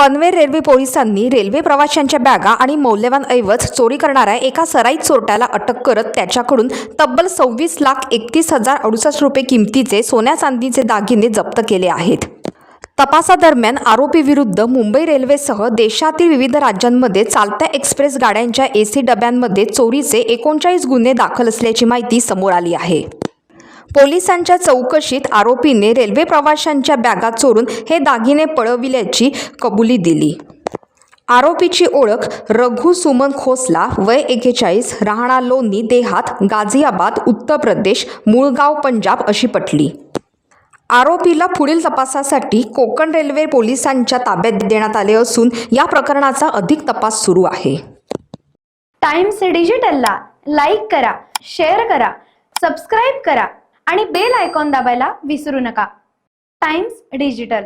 Panvel railway पोलिसांनी railway प्रवाशांच्या बॅगा आणि मौल्यवान ऐवज चोरी करणाऱ्या एका सराईत चोरट्याला अटक करत त्याच्याकडून तब्बल 26,31,068 रुपये किमतीचे सोन्या चांदीचे दागिने जप्त केले आहेत। तपासादरम्यान आरोपी विरुद्ध मुंबई रेल्वेसह देशातील विविध राज्यांमध्ये चालत्या एक्सप्रेस गाड्यांच्या एसी डब्यांमध्ये चोरीचे 39 गुन्हे दाखल असल्याची माहिती समोर आली आहे। पोलिसांच्या चौकशीत आरोपीने रेल्वे प्रवाशांच्या बॅगा चोरून हे दागिने पळविल्याची कबुली दिली। आरोपीची ओळख रघु सुमन खोसला, वय 41, राहणार लोणी देहात, गाझियाबाद, उत्तर प्रदेश, मूळ गाव पंजाब अशी पटली। आरोपीला पुढील तपासासाठी कोकण रेल्वे पोलिसांच्या ताब्यात देण्यात आले असून या प्रकरणाचा अधिक तपास सुरू आहे। टाइम्स डिजिटलला लाईक करा, शेअर करा, सबस्क्राईब करा आणि बेल आयकॉन दाबायला विसरू नका। Times digital.